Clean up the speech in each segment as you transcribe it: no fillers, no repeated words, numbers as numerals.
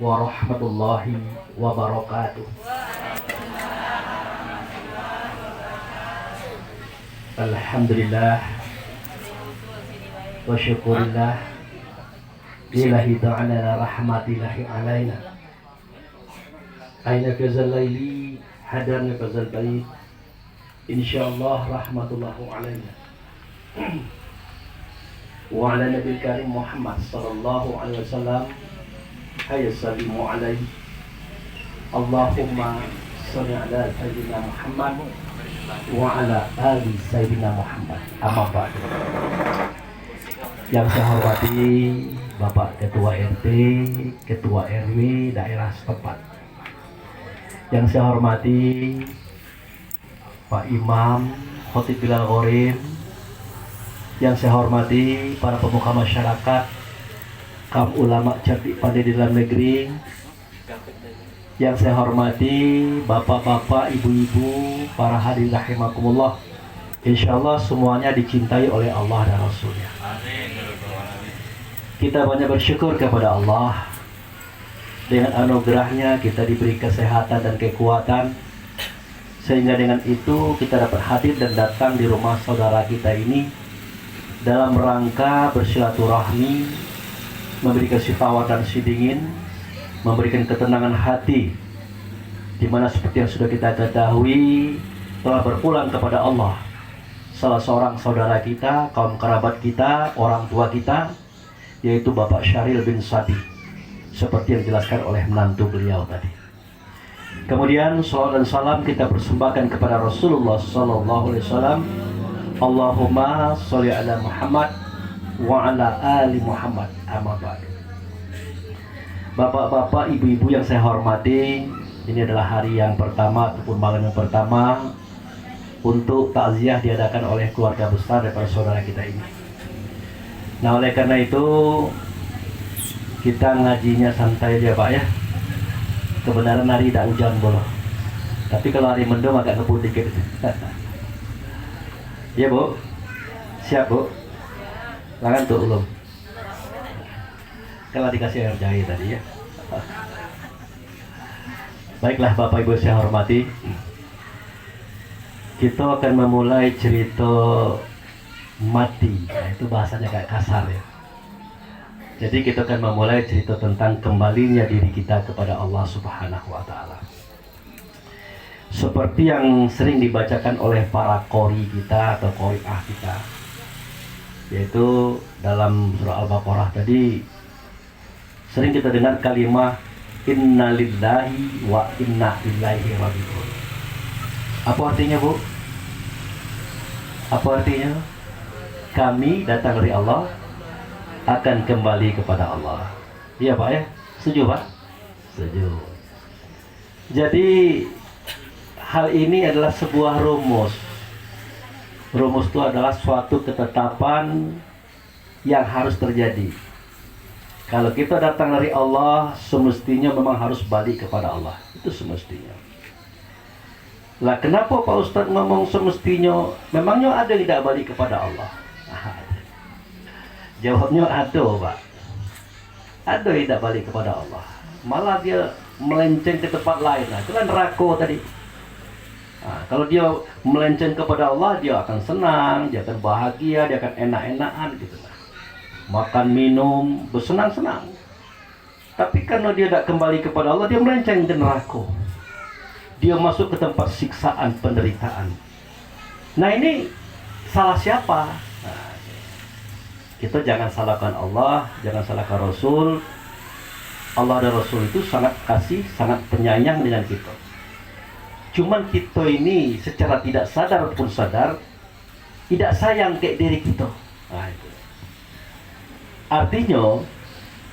warahmatullahi wabarakatuh. Alhamdulillah wa syukurillah lillahi ta'ala rahmatillahi alaina aina fazal laili hadarna fazal bait insyaallah rahmatullahi alaina wa ala nabil karim Muhammad sallallahu alaihi wasallam hayya sallimu alaihi Allahumma sholli ala sayyidina Muhammad wa ala ali sayyidina Muhammad. Amma ba'du. Yang saya hormati Bapak Ketua RT, Ketua RW daerah setempat. Yang saya hormati Pak Imam Khotib Bilal Ghorim. Yang saya hormati para pemuka masyarakat, kaum ulama cerdik pandai di dalam negeri. Yang saya hormati bapak-bapak, ibu-ibu, para hadirin rahimakumullah. Insyaallah semuanya dicintai oleh Allah dan Rasulnya. Kita banyak bersyukur kepada Allah. Dengan anugerahnya kita diberi kesehatan dan kekuatan, sehingga dengan itu kita dapat hadir dan datang di rumah saudara kita ini dalam rangka bersilaturahmi, memberi kasih tawar dan si dingin, memberikan ketenangan hati, di mana seperti yang sudah kita ketahui telah berpulang kepada Allah salah seorang saudara kita, kaum kerabat kita, orang tua kita, yaitu Bapak Syahril bin Sabi, seperti yang dijelaskan oleh menantu beliau tadi. Kemudian salawat dan salam kita persembahkan kepada Rasulullah sallallahu alaihi wasallam. Allahumma sholli ala Muhammad wa ala ali Muhammad. Amma ba'du. Bapak-bapak, ibu-ibu yang saya hormati, ini adalah hari yang pertama ataupun malam yang pertama untuk takziah diadakan oleh keluarga besar daripada saudara kita ini. Nah, oleh karena itu kita ngajinya santai aja Pak ya. Kebenaran hari tidak hujan bolo, tapi kalau hari mendung agak ngebut dikit. Ya Bu, siap Bu? Langan tuh ulum. Kalau dikasih air jahe tadi ya. Baiklah Bapak Ibu saya hormati, kita akan memulai cerita mati. Nah, itu bahasanya kayak kasar ya. Jadi kita akan memulai cerita tentang kembalinya diri kita kepada Allah Subhanahu wa Ta'ala. Seperti yang sering dibacakan oleh para qori kita atau qori'ah kita, yaitu dalam surah Al-Baqarah tadi sering kita dengar kalimat inna lillahi wa inna ilaihi raji'un. Apa artinya Bu? Apa artinya? Kami datang dari Allah, akan kembali kepada Allah. Iya Pak ya? Setuju Pak? Setuju. Jadi hal ini adalah sebuah rumus. Rumus itu adalah suatu ketetapan yang harus terjadi. Kalau kita datang dari Allah, semestinya memang harus balik kepada Allah. Itu semestinya. Lah kenapa Pak Ustadz ngomong semestinya? Memangnya ada yang tidak balik kepada Allah? Jawabnya ada Pak. Ada yang tidak balik kepada Allah. Malah dia melenceng ke tempat lain. Nah, itu kan neraka tadi. Nah, kalau dia melenceng kepada Allah, dia akan senang, dia akan bahagia, dia akan enak-enakan gitu lah. Makan, minum, bersenang-senang. Tapi karena dia tidak kembali kepada Allah, dia melenceng ke neraka. Dia masuk ke tempat siksaan, penderitaan. Nah ini salah siapa? Nah, kita jangan salahkan Allah, jangan salahkan Rasul. Allah dan Rasul itu sangat kasih, sangat penyayang dengan kita. Cuman kita ini secara tidak sadar ataupun sadar tidak sayang kayak diri kita. Nah, itu. Artinya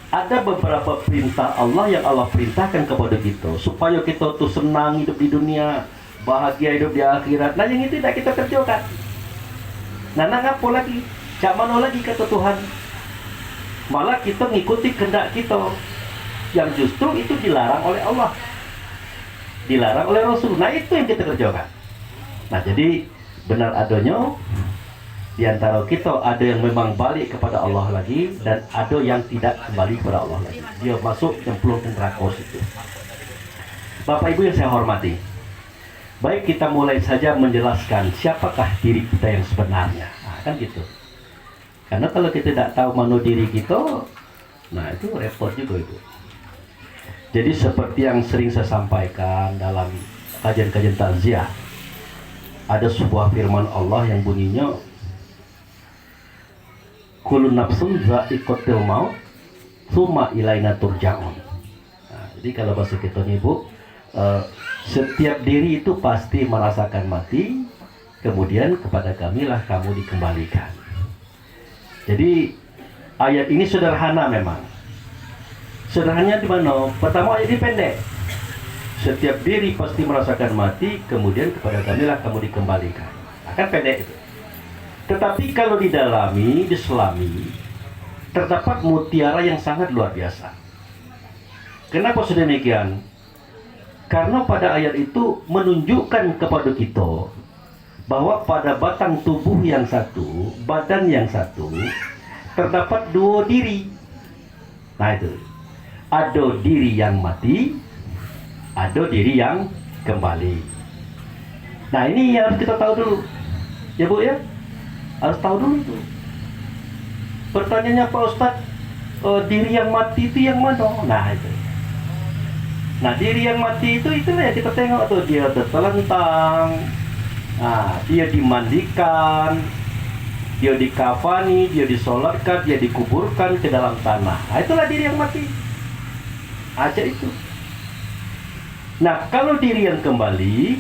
ada beberapa perintah Allah yang Allah perintahkan kepada kita supaya kita tuh senang hidup di dunia, bahagia hidup di akhirat. Nah yang itu tidak kita kerjakan. Nah apa lagi? Cak mana lagi kata Tuhan? Malah kita ngikuti kehendak kita yang justru itu dilarang oleh Allah, dilarang oleh Rasul. Nah itu yang kita kerjakan. Nah jadi benar adanya Di antara kita ada yang memang balik kepada Allah lagi, dan ada yang tidak kembali kepada Allah lagi. Dia masuk cemplung ke neraka situ. Bapak Ibu yang saya hormati, baik kita mulai saja menjelaskan siapakah diri kita yang sebenarnya. Nah, kan gitu. Karena kalau kita tidak tahu mana diri kita, nah itu repot juga itu. Jadi seperti yang sering saya sampaikan dalam kajian-kajian takziah, ada sebuah firman Allah yang bunyinya, kullu nafsun dha'iqatul maut tsumma ilaina turja'un. Nah, jadi kalau bahasa kita nih Bu, setiap diri itu pasti merasakan mati, kemudian kepada kamilah kamu dikembalikan. Jadi ayat ini sederhana memang. Sederhananya di mana? Pertama ayat ini pendek. Setiap diri pasti merasakan mati, kemudian kepada kamilah kamu dikembalikan. Akan pendek itu. Tetapi kalau didalami, diselami, terdapat mutiara yang sangat luar biasa. Kenapa sedemikian? Karena pada ayat itu menunjukkan kepada kita bahwa pada batang tubuh yang satu, badan yang satu, terdapat dua diri. Nah itu, ada diri yang mati, ada diri yang kembali. Nah ini yang harus kita tahu dulu, ya Bu ya. Harus tahu dulu tuh. Pertanyaannya Pak Ustadz, diri yang mati itu yang mana? Nah itu. Nah diri yang mati itu itulah yang kita tengok tuh, dia tertelentang, nah, dia dimandikan, dia dikafani, dia disolatkan, dia dikuburkan ke dalam tanah. Nah itulah diri yang mati. Aja itu. Nah kalau diri yang kembali,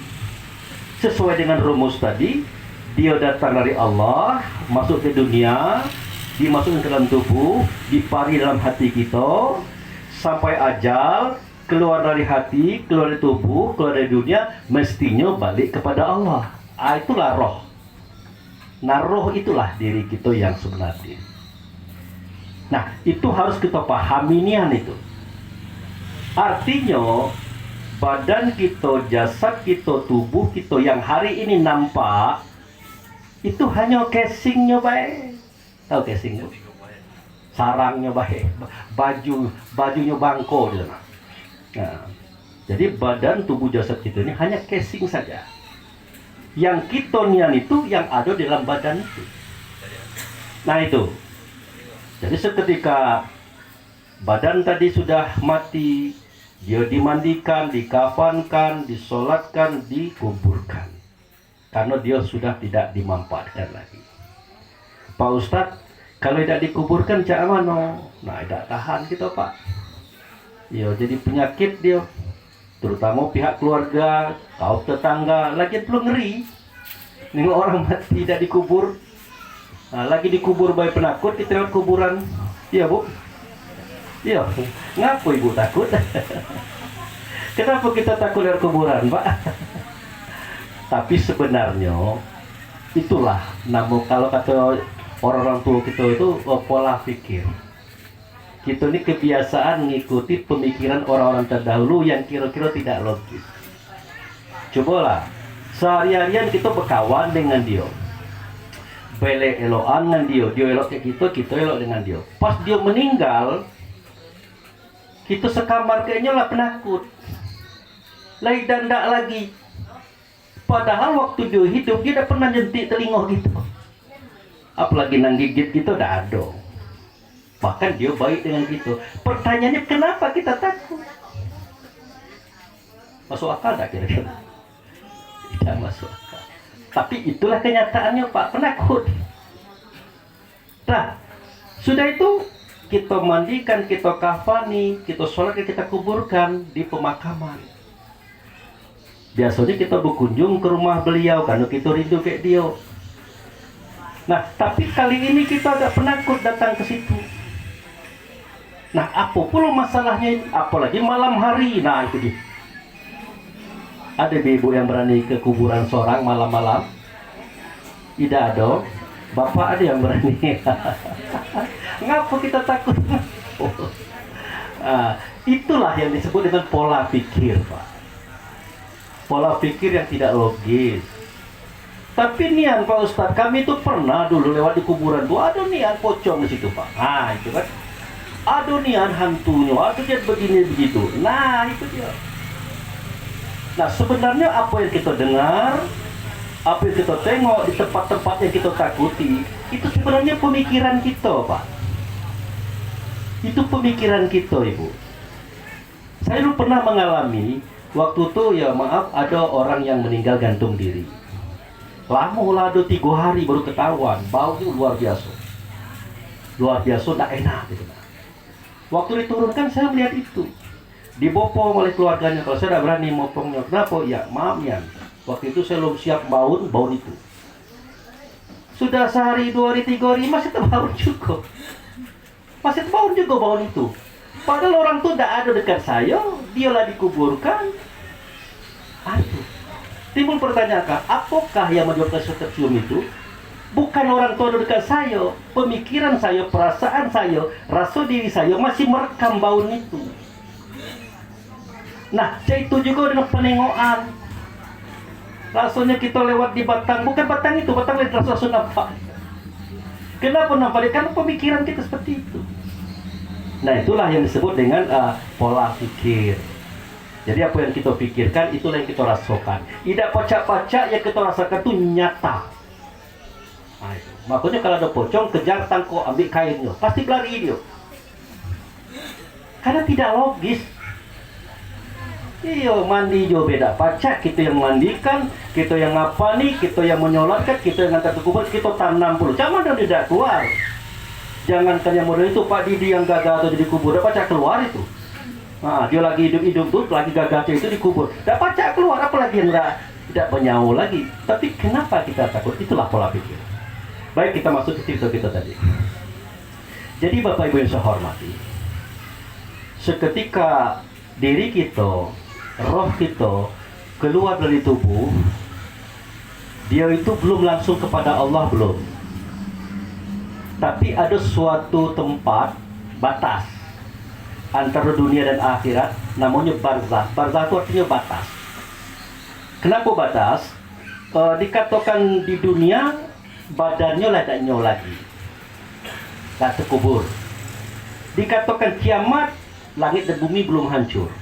sesuai dengan rumus tadi, dia datang dari Allah, masuk ke dunia, dimasukkan ke dalam tubuh, dipari dalam hati kita, sampai ajal, keluar dari hati, keluar dari tubuh, keluar dari dunia, mestinya balik kepada Allah. Itulah roh. Nah roh itulah diri kita yang sebenarnya. Nah itu harus kita pahami nian itu. Artinya badan kita, jasad kita, tubuh kita yang hari ini nampak, itu hanya casingnya baik. Tahu casingnya? Sarangnya baik, bajunya bangko dia. Nah, jadi badan, tubuh, jasad kita ini hanya casing saja. Yang kita nian itu yang ada di dalam badan itu. Nah itu. Jadi seketika badan tadi sudah mati, dia dimandikan, dikafankan, disolatkan, dikuburkan. Karena dia sudah tidak dimanfaatkan lagi. Pak Ustadz, kalau tidak dikuburkan cak mana? Nah, tidak tahan kita Pak. Ya, jadi penyakit dia. Terutama pihak keluarga, kaum tetangga, lagi perlu ngeri. Nengok orang mati tidak dikubur. Nah, lagi dikubur bayi penakut, kita lewat kuburan. Iya Bu? Iya. Ngapa Ibu takut? Kenapa kita takut lewat kuburan Pak? Tapi sebenarnya itulah namun kalau kata orang-orang tua kita itu pola pikir. Kita ini kebiasaan mengikuti pemikiran orang-orang terdahulu yang kira-kira tidak logis. Cobalah sehari-harian kita berkawan dengan dia, bele eloan dengan dia elok ke kita elok dengan dia. Pas dia meninggal, kita sekamar kayaknya lah penakut, lagi dandak lagi. Padahal waktu dia hidup, dia tidak pernah nyentik telinga gitu. Apalagi nang gigit gitu, tidak ada. Bahkan dia baik dengan gitu. Pertanyaannya, kenapa kita takut? Masuk akal tak kira-kira? Tidak masuk akal. Tapi itulah kenyataannya Pak, penakut. Nah, sudah itu kita mandikan, kita kafani, kita sholat, kita kuburkan di pemakaman. Biasanya kita berkunjung ke rumah beliau karena kita rindu kayak dia. Nah, tapi kali ini kita agak penakut datang ke situ. Nah, apa pula masalahnya? Apalagi malam hari. Nah, itu dia. Ada ibu yang berani ke kuburan seorang malam-malam? Tidak ada. Bapak ada yang berani. Ngapa kita takut? Itulah yang disebut dengan pola pikir Pak. Pola pikir yang tidak logis. Tapi nian Pak Ustadz, kami itu pernah dulu lewat di kuburan tuh, ada nian pocong di situ Pak. Nah itu kan, ada nian hantunya, ada dia begini begitu. Nah itu dia. Nah sebenarnya apa yang kita dengar, apa yang kita tengok di tempat-tempat yang kita takuti, itu sebenarnya pemikiran kita Pak. Itu pemikiran kita Ibu. Saya dulu pernah mengalami, waktu itu ya maaf, ada orang yang meninggal gantung diri. Lama lah, ada 3 hari baru ketahuan, baunya luar biasa. Luar biasa, tak enak gitu. Waktu diturunkan saya melihat itu. Dibopong oleh keluarganya, kalau saya tidak berani motongnya. Kenapa? Ya maaf ya, waktu itu saya belum siap bau itu. Sudah sehari, 2 hari, 3 hari, masih terbau juga. Masih terbau juga bau itu. Padahal orang itu tidak ada dekat saya, dialah dikuburkan. Aduh. Timbul pertanyaan, apakah yang menyebabkan saya tercium itu? Bukan orang tua dekat saya, pemikiran saya, perasaan saya, rasa diri saya masih merekam bau itu. Nah, itu juga dengan penengokan. Rasanya kita lewat di batang, bukan batang itu, batang lain rasa nampak. Kenapa nampak? Karena pemikiran kita seperti itu. Nah, itulah yang disebut dengan pola pikir. Jadi apa yang kita pikirkan, itulah yang kita rasakan. Tidak pacak-pacak yang kita rasakan itu nyata. Nah, itu. Makanya kalau ada pocong, kejar tangkap, ambil kainnya, pasti lari dia. Karena tidak logis. Iya, mandi juga beda pacak. Kita yang mandikan, kita yang apa nih, kita yang menyolatkan, kita yang angkat ke kubur, kita tanam puluh. Jangan dia tidak keluar. Jangankan yang model itu, Pak Didi yang gagal atau jadi kubur, dapat pacak keluar itu. Nah, dia lagi hidup-hidup tuh, lagi gagal itu dikubur. Dapat pacak keluar, apalagi yang tidak bernyawa lagi. Tapi kenapa kita takut? Itulah pola pikir. Baik, kita masuk ke cerita kita tadi. Jadi Bapak Ibu yang saya hormati, seketika diri kita, roh kita keluar dari tubuh, dia itu belum langsung kepada Allah, belum. Tapi ada suatu tempat batas antara dunia dan akhirat, namanya barzakh. Barzakh itu artinya batas. Kenapa batas? Dikatakan di dunia badannya lah tak nyol lagi, tak terkubur. Dikatakan kiamat, langit dan bumi belum hancur.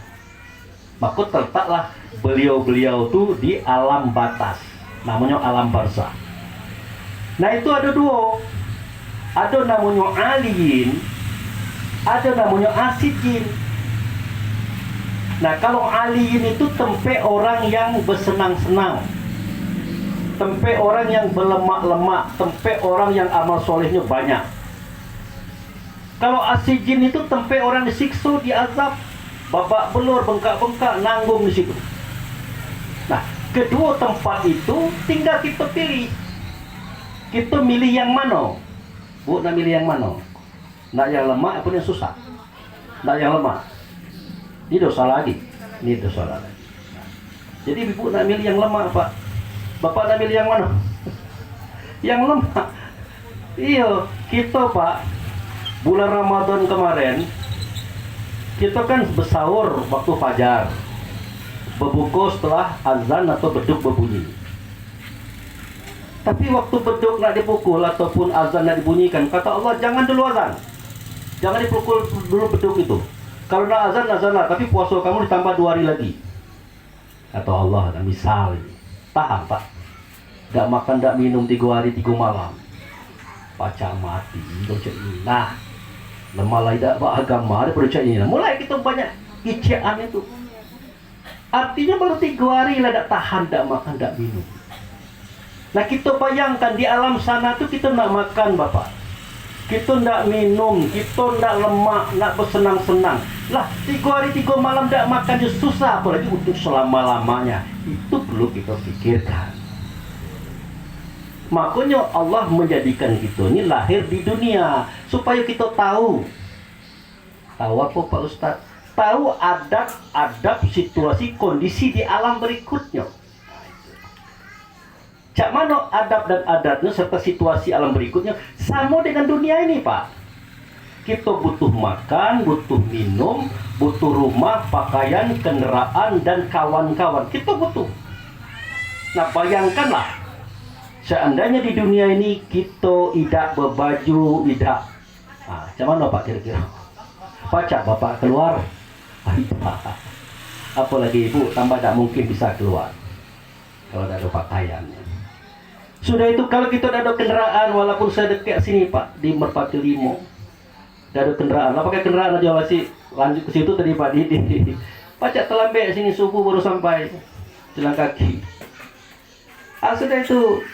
Maka terletaklah beliau-beliau itu di alam batas, namanya alam barzakh. Nah itu ada 2. Ada namanya aliyin, ada namanya asijin. Nah kalau aliyin itu tempe orang yang bersenang-senang, tempe orang yang berlemak-lemak, tempe orang yang amal solehnya banyak. Kalau asijin itu tempe orang disiksa, diazab, babak belur, bengkak-bengkak, nanggung di situ. Nah kedua tempat itu tinggal kita pilih. Kita milih yang mana? Bu, nak milih yang mana? Nak yang lemak apa yang susah? Nak yang lemak. Ini dosa lagi. Ini dosa lagi. Jadi ibu nak milih yang lemak, Pak. Bapak nak milih yang mana? Yang lemak. Iya, kita Pak, bulan Ramadan kemarin, kita kan bersahur waktu fajar, berbuka setelah azan atau beduk berbunyi. Tapi waktu beduk nak dipukul ataupun azan nak dibunyikan, kata Allah jangan dulu azan, jangan dipukul dulu beduk itu. Kalau nak azan, azanlah, tapi puasa kamu ditambah 2 hari lagi. Kata Allah, nah, misal ini, tahan Pak, tidak makan, tidak minum 3 hari 3 malam, baca mati, baca ini. Nah, lemah tidak beragama, ada baca ini. Nah, mulai kita banyak ijaan itu. Artinya baru 3 hari lah tidak tahan, tidak makan, tidak minum. Nah kita bayangkan di alam sana tuh kita nak makan Bapak, kita nak minum, kita nak lemak, nak bersenang-senang. Lah 3 hari 3 malam tidak makan dia susah, apalagi untuk selama-lamanya. Itu perlu kita pikirkan. Makanya Allah menjadikan kita ini lahir di dunia supaya kita tahu. Tahu apa Pak Ustadz? Tahu adab-adab situasi kondisi di alam berikutnya. Cak mana adab dan adatnya serta situasi alam berikutnya sama dengan dunia ini Pak. Kita butuh makan, butuh minum, butuh rumah, pakaian, kendaraan dan kawan-kawan. Kita butuh. Nah bayangkanlah Seandainya di dunia ini kita tidak berbaju, tidak, macam mana Pak kira-kira? Pacak Bapak keluar, apalagi Ibu tambah tak mungkin bisa keluar kalau tidak ada pakaiannya. Sudah itu kalau kita tidak ada kendaraan, walaupun saya dekat sini Pak di Merpati Limo, tidak ada kendaraan, lah pakai kendaraan aja masih lanjut ke situ tadi Pak Didi. Pacak terlambat sini subuh baru sampai jalan kaki. Sudah itu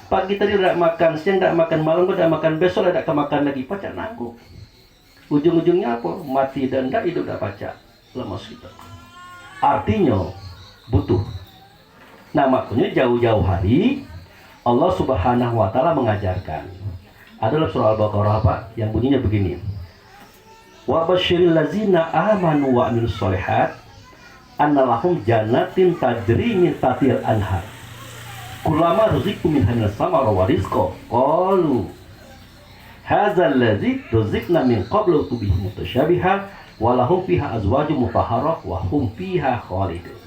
pagi tadi tidak makan, siang tidak makan, malam tidak makan, besok tidak makan lagi, pacak nanggung. Ujung-ujungnya apa? Mati dan tidak hidup, tidak pacak, lemas kita. Artinya butuh. Nah makanya jauh-jauh hari Allah Subhanahu wa Ta'ala mengajarkan. Adalah surah Al-Baqarah Pak yang bunyinya begini. Wa basyiril ladzina amanu wa amilus sholihat anna lahum jannatin tajri min tahtiha al-anhar. Kulama ruziqu min hanas samara wa rizqa qalu hadzal ladzi ruziqna min qablu bihi mutasyabiha wa lahum fiha azwajun mutahharah wa hum fiha khalidun.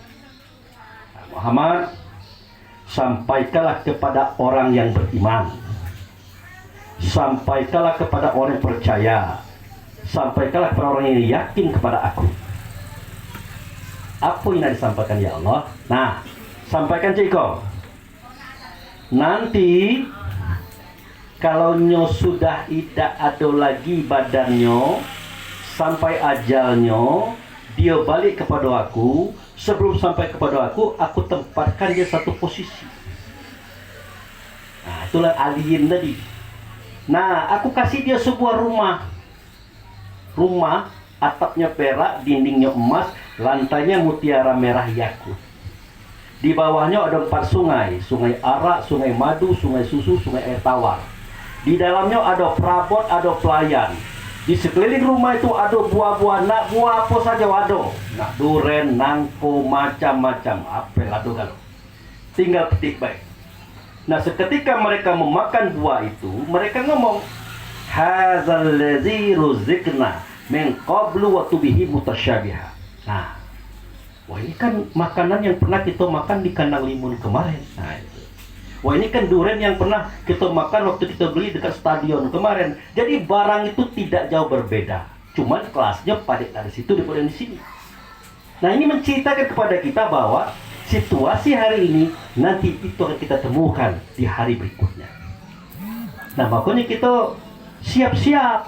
Muhammad, sampaikanlah kepada orang yang beriman, sampaikanlah kepada orang yang percaya, sampaikanlah kepada orang yang yakin kepada aku. Apa yang disampaikan ya Allah? Nah, sampaikan Ciko. Nanti kalau nyo sudah tidak ada lagi badannya sampai ajalnya, dia balik kepada aku. Sebelum sampai kepada aku tempatkan dia satu posisi. Nah, itulah alien tadi. Nah, aku kasih dia sebuah rumah. Rumah, atapnya perak, dindingnya emas, lantainya mutiara merah yakut. Di bawahnya ada 4 sungai, sungai arak, sungai madu, sungai susu, sungai air tawar. Di dalamnya ada perabot, ada pelayan. Di sekeliling rumah itu ada buah-buah, nak buah apa saja ada. Nak duren, nangko, macam-macam, apel ada kalau. Tinggal petik baik. Nah, seketika mereka memakan buah itu, mereka ngomong, hadzal ladzi ruziqna min qablu wa tubihi mutasyabiha. Nah, wah ini kan makanan yang pernah kita makan di kandang limun kemarin. Nah, itu. Wah ini kan durian yang pernah kita makan waktu kita beli dekat stadion kemarin. Jadi barang itu tidak jauh berbeda. Cuman kelasnya pada dari situ daripada di sini. Nah ini menceritakan kepada kita bahwa situasi hari ini nanti itu akan kita temukan di hari berikutnya. Nah makanya kita siap-siap.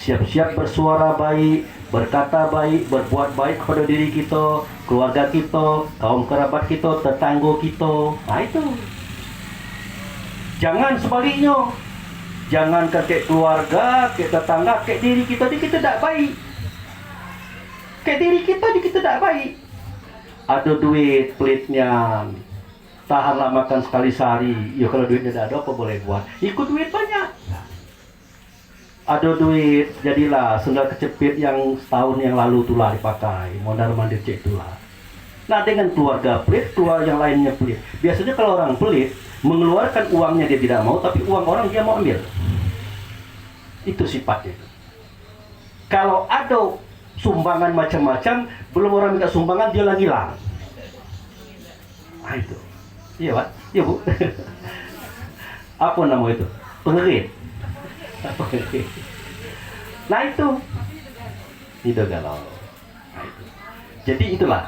Siap-siap bersuara baik, berkata baik, berbuat baik kepada diri kita, keluarga kita, kaum kerabat kita, tetangga kita. Nah itu. Jangan sebaliknya. Jangan ke keluarga, ke tetangga, ke diri kita tidak baik. Ke diri kita tidak baik. Ada duit pelitnya, tahanlah makan sekali sehari. Ya kalau duitnya tidak ada apa boleh buat? Ikut duit banyak. Ada duit, jadilah sendal kecepit yang setahun yang lalu itulah dipakai. Mondar mandir cek itulah. Nah dengan keluarga pelit, keluarga yang lainnya pelit. Biasanya kalau orang pelit, mengeluarkan uangnya dia tidak mau, tapi uang orang dia mau ambil. Itu sifatnya. Kalau ada sumbangan macam-macam, belum orang minta sumbangan dia lagi hilang. Nah itu. Iya Pak, iya Bu. Apa nama itu? Pengerit. Nah itu galau. Nah, itu. Jadi itulah.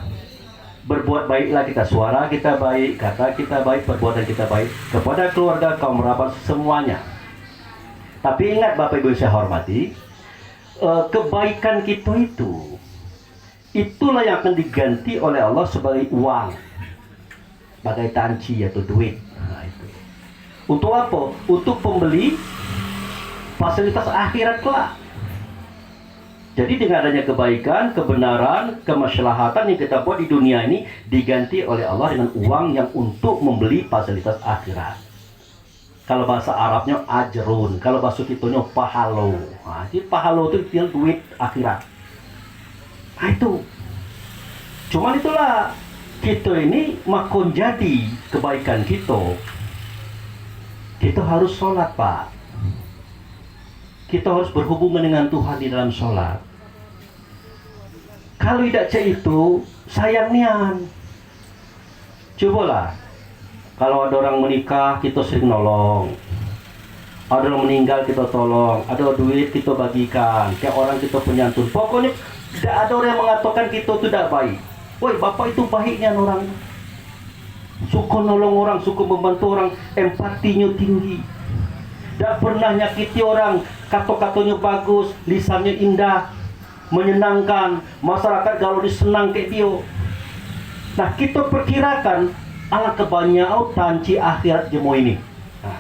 Berbuat baiklah kita, suara kita baik, kata kita baik, perbuatan kita baik kepada keluarga, kaum kerabat, semuanya. Tapi ingat Bapak Ibu saya hormati, kebaikan kita itulah yang akan diganti oleh Allah sebagai uang, sebagai tanci atau duit. Nah, itu. Untuk apa? Untuk pembeli fasilitas akhirat kelak. Jadi dengan adanya kebaikan, kebenaran, kemaslahatan yang kita buat di dunia ini diganti oleh Allah dengan uang yang untuk membeli fasilitas akhirat. Kalau bahasa Arabnya ajrun, kalau bahasa kitanya pahalo. Nah, jadi pahalo itu artinya duit akhirat. Nah itu. Cuman itulah kita ini makon jadi kebaikan kita. Kita harus sholat Pak. Kita harus berhubungan dengan Tuhan di dalam sholat. Kalau tidak cek itu, sayang nian. Cobalah, Kalau ada orang menikah, kita sering nolong. Ada orang meninggal, kita tolong. Ada duit, kita bagikan. Kayak orang kita penyantun. Pokoknya tidak ada orang yang mengatakan kita itu tidak baik. Woi, bapak itu baiknya orang. Suka nolong orang, suka membantu orang, empatinya tinggi. Tidak pernah nyakiti orang, kata-katanya bagus, lisannya indah, menyenangkan. Masyarakat kalau disenang kayak dia. Nah, kita perkirakan ala kebanyakan tanci akhirat jemo ini. Nah,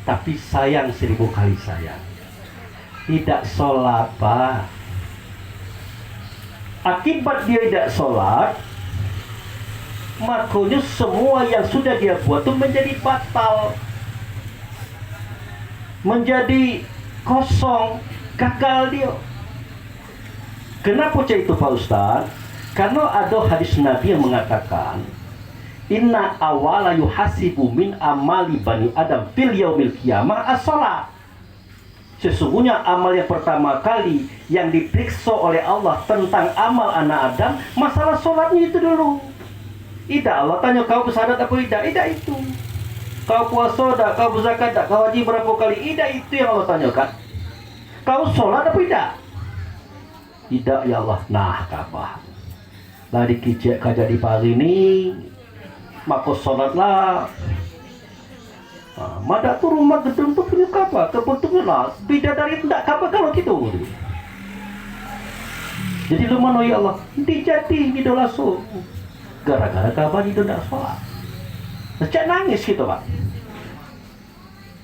tapi sayang 1000 kali sayang. Tidak sholat, Pak. Akibat dia tidak sholat, makanya semua yang sudah dia buat itu menjadi batal, menjadi kosong, gagal dia. Kenapa itu Pak Ustaz? Karena ada hadis Nabi yang mengatakan, inna awala yuhasibu min amali bani adam fil yaumil qiyamah as-shalah. Sesungguhnya amal yang pertama kali yang diperiksa oleh Allah tentang amal anak Adam, masalah sholatnya itu dulu. Tidak, Allah tanya kau bersahadat apa tidak? Tidak itu. Kau puasa tak? Kau berzakat tak? Kau haji berapa kali? Tidak itu yang Allah tanyakan. Kau sholat apa tidak? Tidak ya Allah. Nah, kabar. Lah dikijak kaja di pagi ini, maka sholatlah. Nah, madak tu rumah gedung tu punya kabar, kebentuknya lah. Bidadari tidak kabar kalau gitu. Jadi lu mana ya Allah? Dijati di dolaso. Gara-gara kabar itu tidak sholat. Macam nangis gitu Pak.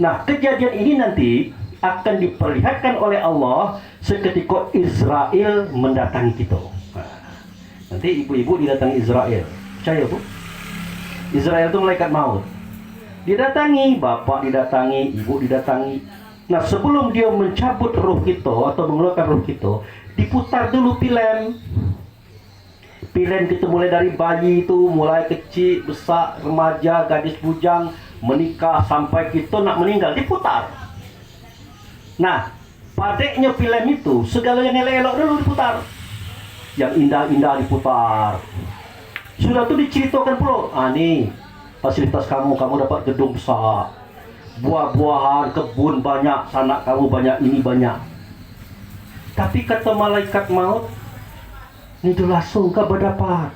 Nah, kejadian ini nanti akan diperlihatkan oleh Allah seketika Israel mendatangi kita. Nanti ibu-ibu didatangi Israel. Percaya Bu? Israel itu malaikat maut. Didatangi, bapak didatangi, ibu didatangi. Nah, sebelum dia mencabut roh kita atau mengeluarkan roh kita, diputar dulu film. Film kita mulai dari bayi itu, mulai kecil, besar, remaja, gadis bujang, menikah sampai kita nak meninggal, diputar. Nah, padeknya film itu, segala yang elok-elok dulu diputar. Yang indah-indah diputar. Sudah tuh diceritakan pula. Ah nih, fasilitas kamu dapat gedung besar, buah-buahan, kebun banyak, sanak kamu banyak, ini banyak. Tapi kata malaikat maut, ini tuh langsung kau berdapat.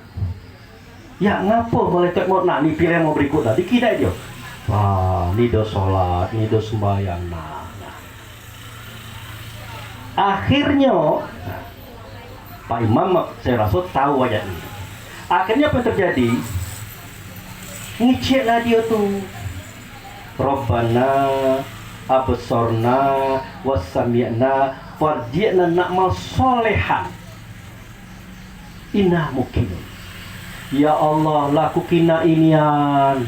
Ya ngapa malaikat maut? Nah, ini pilih mau berikut dah. Dikira dia. Wah, ini do sholat, ini do sembahyang. Nah. Akhirnya, Pak Imam saya rasa tahu ayat ini. Akhirnya apa yang terjadi? Ngiceklah dia tuh. Rabbana absorna wasami'na farji'na na'mal solehan. Inna mungkin. Ya Allah, laku kina inian.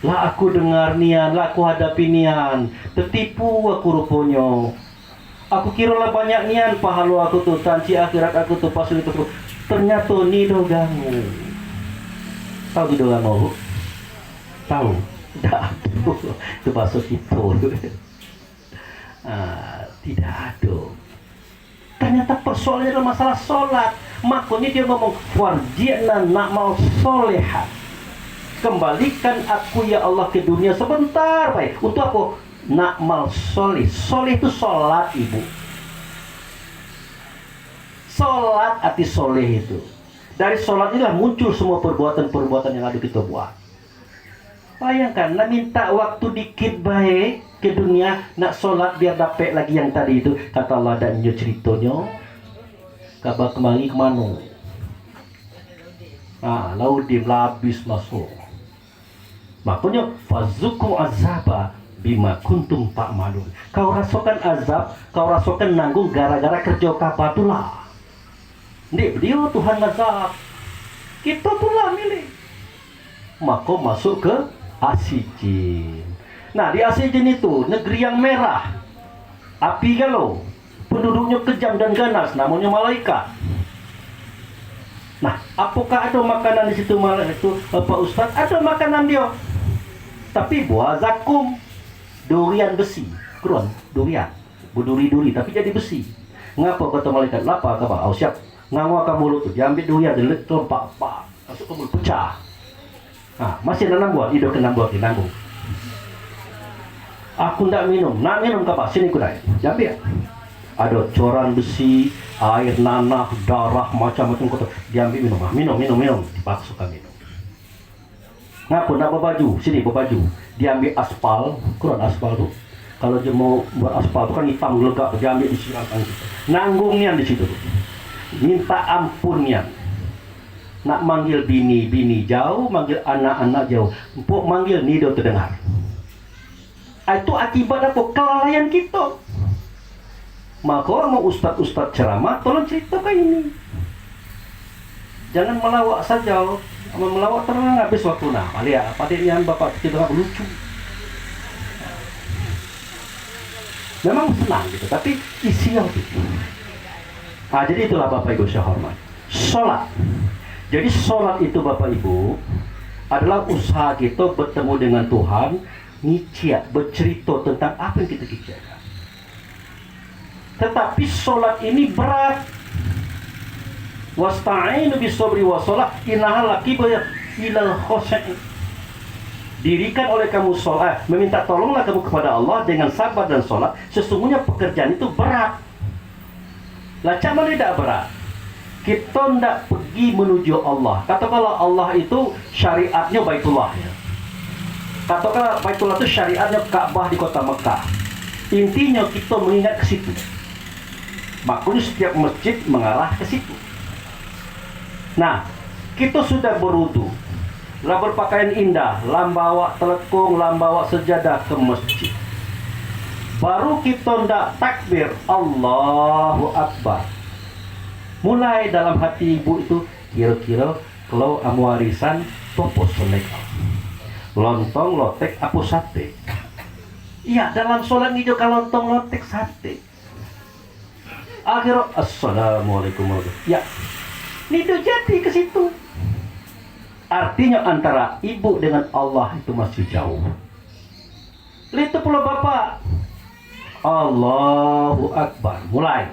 Lah aku dengar nian, lah aku hadapi nian. Tertipu aku rupanya. Aku kira lah banyak nian pahala aku tuh, tanci akhirat aku tuh pas itu. Ternyata ni dogamu. Tahu di dogamu? Tahu? Tidak ada. Itu masuk itu. Tidak ada. Ternyata persoalannya adalah masalah sholat. Makanya dia ngomong warji'na na'mal solehat. Kembalikan aku ya Allah ke dunia sebentar baik. Untuk apa? Na'mal soleh. Soleh itu sholat ibu. Sholat arti soleh itu. Dari sholat inilah muncul semua perbuatan-perbuatan yang ada kita buat. Bayangkan, nak minta waktu dikit baik ke dunia, nak sholat biar dapat lagi yang tadi itu. Kata Allah dan nyo ceritanya, kabar kembali kemana? Laudim labis masuk. Makanya fazuku azaba bima kuntum ta'malun. Kau rasakan azab, kau rasakan nanggung gara-gara kerja kabar itulah. Ini dia Tuhan azab. Kita tulah milih. Maka masuk ke Asijin. Nah, di Asijin itu negeri yang merah, api galau, penduduknya kejam dan ganas, namanya malaikat. Nah, apakah ada makanan di situ malaikat itu, Pak Ustaz? Ada makanan dia, tapi buah zakum, durian besi, keruan durian, berduri-duri tapi jadi besi. Ngapa kata malaikat? Lapa kata? Oh siap, ngawa kamu mulut tu, diambil durian, dilek tempat pak. masuk ke mulut pecah. Nah, masih ada nangguan, hidup ke nangguan, nanggung. Aku ndak minum, nak minum apa? Sini kudai, jambi ya. Ada coran besi, air nanah, darah, macam-macam kotor. Diambil minum, dipaksakan minum. Ngaku nak berbaju, sini berbaju. Diambil aspal, kurang aspal tu. Kalau dia mau buat aspal tu kan hitam gelegak, diambil disiramkan gitu. Nanggungnya di situ. Minta ampunnya. Nak manggil bini jauh, manggil anak-anak jauh. Empuk manggil nido terdengar. Itu akibat apa? Kelalaian kita. Maka orang mau ustaz ceramah, tolong ceritakan ini. Jangan melawak saja. Melawak terang habis waktu nah. Lihat, padanya bapak kita lucu. Memang senang gitu, tapi isinya gitu. Nah, jadi itulah Bapak Ibu saya hormat. Sholat. Jadi sholat itu Bapak Ibu adalah usaha kita bertemu dengan Tuhan, ngiciat, bercerita tentang apa yang kita kerjakan. Tetapi sholat ini berat. Wasta'inu bis-sabri was-shalah innaha laqibah ilal khosy'. Dirikan oleh kamu sholat, meminta tolonglah kamu kepada Allah dengan sabar dan sholat. Sesungguhnya pekerjaan itu berat. Lah macam mana tidak berat? Kita tidak pergi menuju Allah. Katakanlah Allah itu syariatnya Baitullah ya. Katakanlah Baitullah itu syariatnya Ka'bah di kota Mekah. Intinya kita mengingat ke situ. Makanya setiap masjid mengarah ke situ. Nah, kita sudah berwudu, lah berpakaian indah, lam bawa telekung, lam bawa sejadah ke masjid. Baru kita ndak takbir, Allahu Akbar. Mulai dalam hati ibu itu, kira-kira kalau amu warisan, topo selek. Lontong, lotek, apu sate. Iya, dalam sholat ini juga lontong, lotek, sate. Akhirnya, assalamualaikum warahmatullahi wabarakatuh. Ya, itu jadi ke situ. Artinya antara ibu dengan Allah itu masih jauh. Itu pula bapak. Allahu Akbar. Mulai.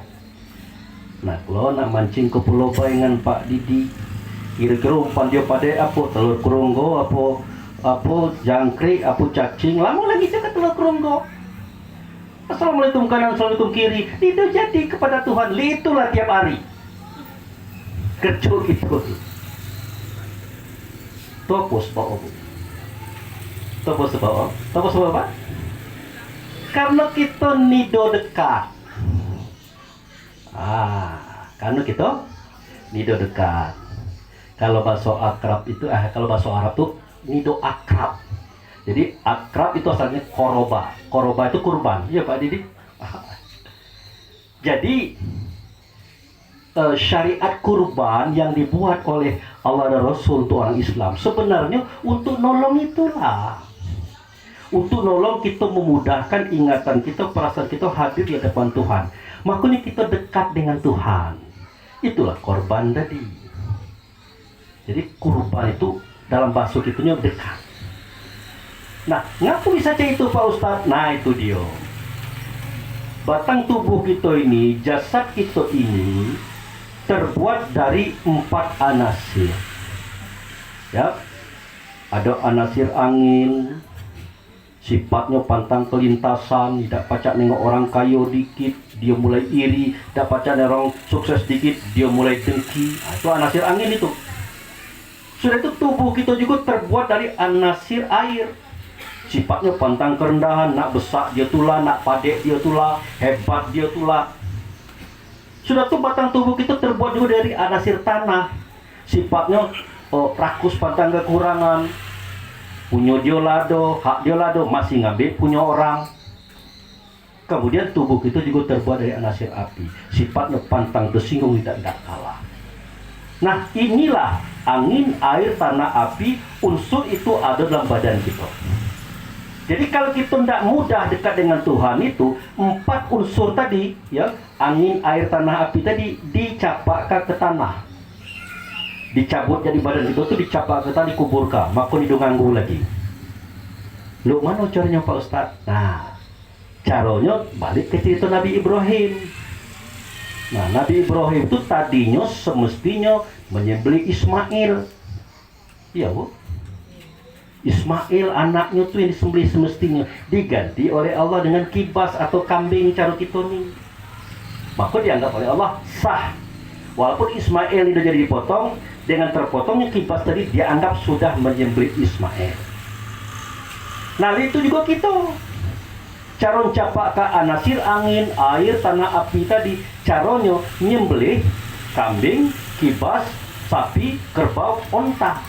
Nah, kalau nak mancing ke pulau bayangan Pak Didi, kira-kira umpan dia pada apa? Telur keronggo, apa jangkrik, apa cacing. Lama lagi cakap telur keronggo. Assalamualaikum kanan, assalamualaikum kiri. Itu jadi kepada Tuhan. Itulah tiap hari. Kecil itu. Topos bawa bu. Topos bawa. Topos bawa apa? Karena kita nido dekat. Karena kita nido dekat. Kalau bahasa akrab itu, kalau bahasa Arab itu nido akrab. Jadi akrab itu asalnya koroba. Koroba itu kurban. Iya Pak Didi. Jadi syariat kurban yang dibuat oleh Allah dan Rasul untuk orang Islam sebenarnya untuk nolong itulah, untuk nolong kita, memudahkan ingatan kita, perasaan kita hadir di hadapan Tuhan. Makanya kita dekat dengan Tuhan. Itulah korban tadi. Jadi kurban itu dalam bahasa kitunya dekat. Nah, ngapu bisa saja itu Pak Ustadz? Nah, itu dia. Batang tubuh kita ini, jasad kita ini terbuat dari 4 anasir. Ya, ada anasir angin, sifatnya pantang kelintasan, tidak pacak nengok orang kaya dikit, dia mulai iri, tidak pacak nengok orang sukses dikit, dia mulai dengki. Nah, itu anasir angin itu. Sudah itu tubuh kita juga terbuat dari anasir air. Sifatnya pantang kerendahan, nak besak dia tulah, nak padek dia tulah, hebat dia tulah. Sudah tuh batang tubuh kita terbuat juga dari anasir tanah. Sifatnya rakus, pantang kekurangan. Punya dia lado, hak dia lado, masih ngambil punya orang. Kemudian tubuh kita juga terbuat dari anasir api. Sifatnya pantang tersinggung, tidak kalah. Nah, inilah angin, air, tanah, api. Unsur itu ada dalam badan kita. Jadi kalau kita tidak mudah dekat dengan Tuhan itu, 4 unsur tadi, ya, angin, air, tanah, api tadi dicapakkan ke tanah. Dicabut jadi badan itu tuh, dicapak ke tanah, dikuburkan. Maka itu nganggu lagi. Lu mana caranya Pak Ustadz? Nah, caranya balik ke cerita Nabi Ibrahim. Nah, Nabi Ibrahim itu tadinya semestinya menyembelih Ismail. Iya bu. Ismail anaknya tuh yang disembelih semestinya diganti oleh Allah dengan kibas atau kambing carut itu nih. Maka dianggap oleh Allah sah. Walaupun Ismail itu jadi dipotong, dengan terpotongnya kibas tadi dianggap sudah menyembelih Ismail. Nah itu juga kita. Caron capak ke anasir angin, air, tanah api tadi. Caronyo nyembelih kambing, kibas, sapi, kerbau, onta.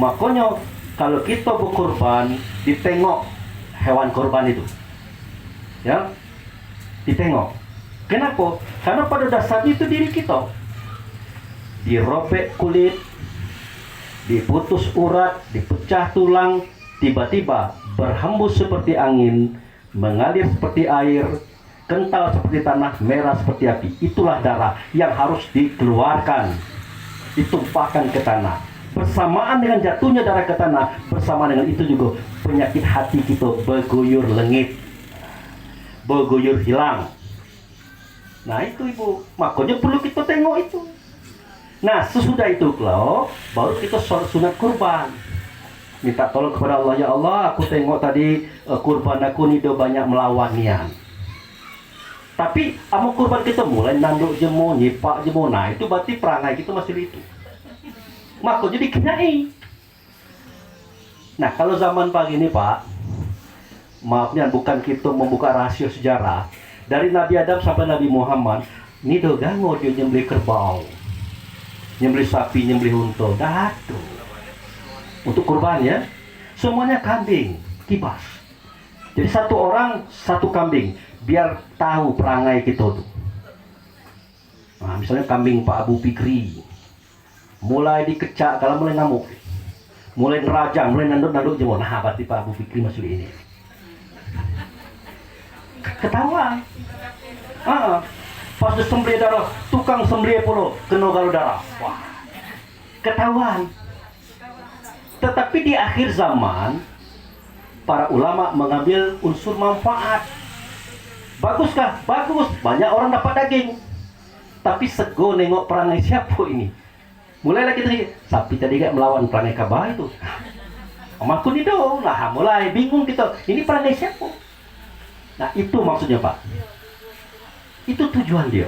Makanya kalau kita berkorban, ditengok hewan korban itu, ya, ditengok. Kenapa? Karena pada dasarnya itu diri kita. Dirobek kulit, diputus urat, dipecah tulang, tiba-tiba berhembus seperti angin, mengalir seperti air, kental seperti tanah, merah seperti api. Itulah darah yang harus dikeluarkan, ditumpahkan ke tanah. Bersamaan dengan jatuhnya darah ke tanah, bersama dengan itu juga penyakit hati kita berguyur lengit, berguyur hilang. Nah itu ibu, makanya perlu kita tengok itu. Nah sesudah itu kalau baru kita sunat kurban, minta tolong kepada Allah, ya Allah aku tengok tadi kurban aku ni do banyak melawan nian. Tapi amu kurban kita mulai nanduk jemu, nyipak jemu, nah itu berarti perangai kita masih itu. Maka jadi kenai. Nah kalau zaman pagi ini Pak, maafnya bukan kita membuka rahasia sejarah, dari Nabi Adam sampai Nabi Muhammad ini do gango dia nyembelih kerbau, nyembelih sapi, nyembelih unta, datu untuk kurban ya, semuanya kambing, kibas. Jadi satu orang satu kambing, biar tahu perangai kita tuh. Nah misalnya kambing Pak Abu Fikri, mulai dikecak, kalau mulai ngamuk, mulai nerajang, mulai nanduk-nanduk jemur. Nah, berarti Pak Abu Fikri masuk ini. Ketahuan. Pas disembelih darah, tukang sembelih pula kena garu darah. Wah, ketahuan. Tetapi di akhir zaman, para ulama mengambil unsur manfaat. Baguskah? Bagus. Banyak orang dapat daging. Tapi sego nengok perangai siapa ini. Mulailah kita sapi tadi gak melawan perangai Ka'bah itu. Omaku ni dong, nah mulai bingung kita. Ini perangai siapa? Nah itu maksudnya Pak. Itu tujuan dia.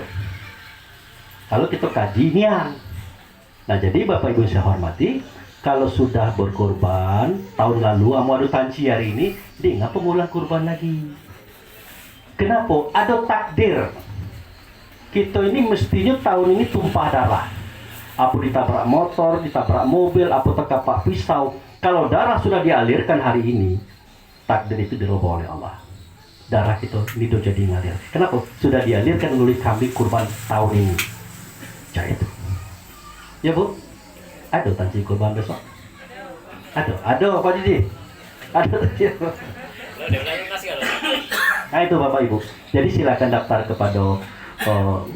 Kalau kita kaji nian. Nah jadi Bapak Ibu saya hormati, kalau sudah berkorban tahun lalu, amu adu tanci hari ini, dia ngapa ngulang kurban lagi? Kenapa? Ada takdir. Kita ini mestinya tahun ini tumpah darah. Apa ditabrak motor, ditabrak mobil, apa terkapak pisau. Kalau darah sudah dialirkan hari ini, takdir itu dirubah oleh Allah. Darah itu itu jadi ngalir. Kenapa? Sudah dialirkan oleh kambing kurban tahun ini. Jadi itu. Ya Bu, ada tanci kurban besok? Ada Pak Didi? Ada. Nah itu Bapak Ibu. Jadi silakan daftar kepada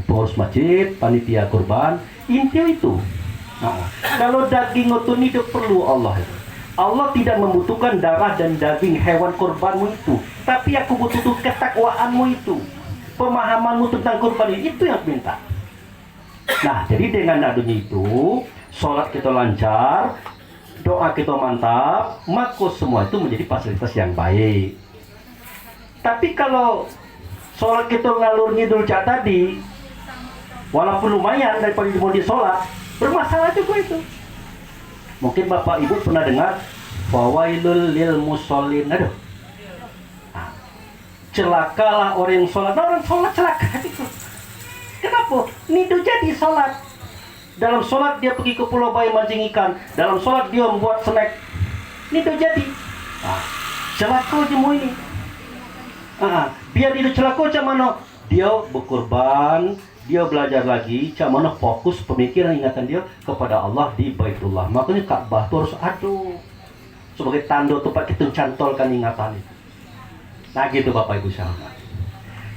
pengurus masjid, panitia kurban. Intinya itu. Nah, kalau daging itu tidak perlu Allah itu. Allah tidak membutuhkan darah dan daging hewan kurbanmu itu, tapi aku butuh ketakwaanmu itu, pemahamanmu tentang kurban itu yang minta. Nah, jadi dengan adanya itu, sholat kita lancar, doa kita mantap, maka semua itu menjadi fasilitas yang baik. Tapi kalau sholat kita ngalur ngidul cak tadi, walaupun lumayan daripada mau di sholat, bermasalah juga itu. Mungkin Bapak Ibu pernah dengar fawailul lil musallin. Aduh. Nah, celakalah orang yang sholat. Nah, orang sholat celaka itu. Kenapa? Nidu jadi sholat. Dalam sholat dia pergi ke Pulau Bayi mancing ikan. Dalam sholat dia membuat snack. Nidu jadi. Nah, celaka jemu ini. Biar nidu celaka macam mana? Dia berkorban, dia belajar lagi, cak mana fokus pemikiran ingatan dia kepada Allah di Baitullah. Makanya Ka'bah itu harus ada sebagai tanda tempat kita cantolkan ingatan itu. Nah gitu Bapak Ibu sahabat.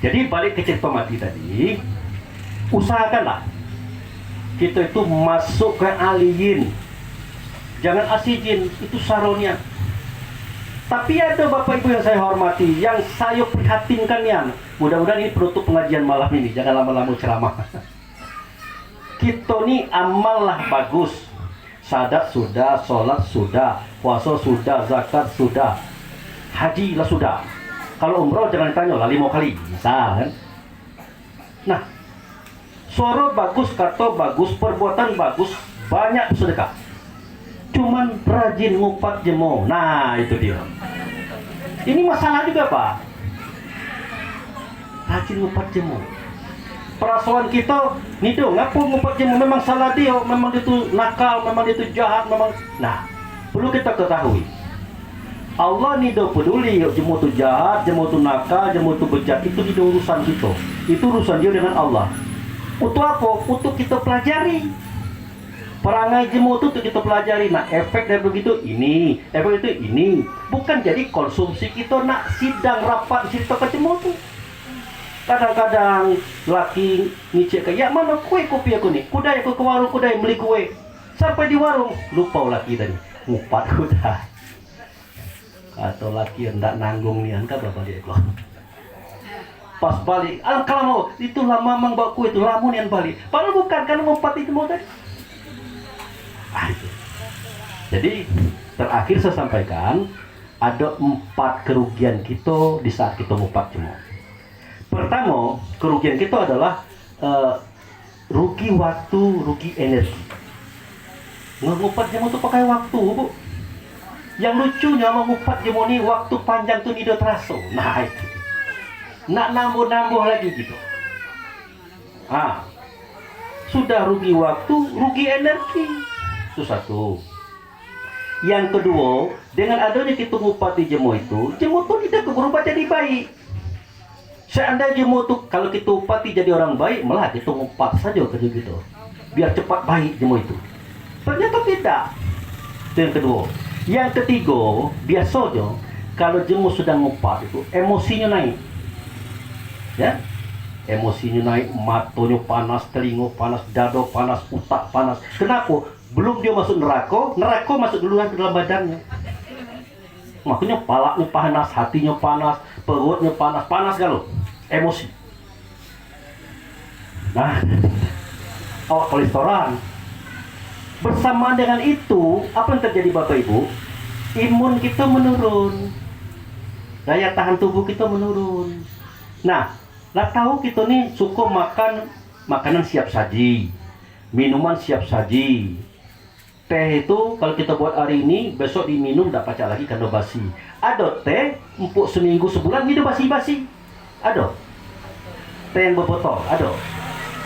Jadi balik ke cerita mati tadi, usahakanlah kita itu masuk ke aliyin, jangan asijin, itu saronya. Tapi ada Bapak Ibu yang saya hormati, yang saya prihatinkan ya. Mudah-mudahan ini penutup pengajian malam ini, jangan lama-lama ceramah. Kita nih amal lah bagus, Sadat sudah, sholat sudah, puasa sudah, zakat sudah, haji lah sudah. Kalau umroh jangan ditanya lah 5 kali, misal kan. Nah, suara bagus, kata bagus, perbuatan bagus, banyak sedekah. Cuman rajin ngupat jemo. Nah, itu dia. Ini masalah juga, Pak. Rajin ngupat jemo. Perasaan kita, nido ngapu ngupat jemo memang salah dia, memang itu nakal, memang itu jahat, memang. Nah, perlu kita ketahui. Allah nido peduli jemo itu jahat, jemo itu nakal, jemo itu bejat, itu di urusan kita. Itu urusan dia dengan Allah. Untuk apa? Untuk kita pelajari. Perangai jemu itu kita pelajari. Nah, efek dari begitu ini, efek itu ini. Bukan jadi konsumsi kita nak sidang rapat cerita ke jemu itu. Kadang-kadang laki ngicek ke, ya mana kue kopi aku nih? Kudai aku ke warung, kudai beli kue. Sampai di warung, lupa laki tadi. Ngupat kudai. Atau laki yang tak nanggung nih, angka berapa dia keluar. Pas balik, kalau mau, itulah mamang bawa kue itu, lamun yang balik. Padahal bukan, kan ngupat itu mau tadi. Jadi terakhir saya sampaikan ada 4 kerugian kita di saat kita ngupat jemu. Pertama, kerugian kita adalah rugi waktu, rugi energi. Ngupat jemu itu pakai waktu, Bu. Yang lucunya ngupat jemu ini waktu panjang tuh tidak terasa. Nah itu, nak nambah-nambah lagi gitu. Sudah rugi waktu, rugi energi. Itu satu. Yang kedua, dengan adanya kita ngupati jemu itu tidak berubah jadi baik. Seandainya jemu itu kalau kita upati jadi orang baik, malah kita ngupat saja kerja gitu, biar cepat baik jemu itu. Ternyata tidak. Itu yang kedua. Yang ketiga, biasanya kalau jemu sedang ngupat itu emosinya naik, ya. Emosinya naik, matanya panas, telinga panas, dada panas, otak panas. Kenapa? Belum dia masuk neraka masuk duluan ke dalam badannya. Makanya palanya panas, hatinya panas, perutnya panas, panas kalau emosi. Nah, awak kolesteran. Bersamaan dengan itu, apa yang terjadi Bapak Ibu? Imun kita menurun, daya tahan tubuh kita menurun. Nah, lah tahu kita nih suka makan makanan siap saji, minuman siap saji. Teh itu kalau kita buat hari ini, besok diminum tak pacak lagi karena basi. Ada teh empuk seminggu sebulan hidup basi-basi. Ada teh yang berbotol, ada.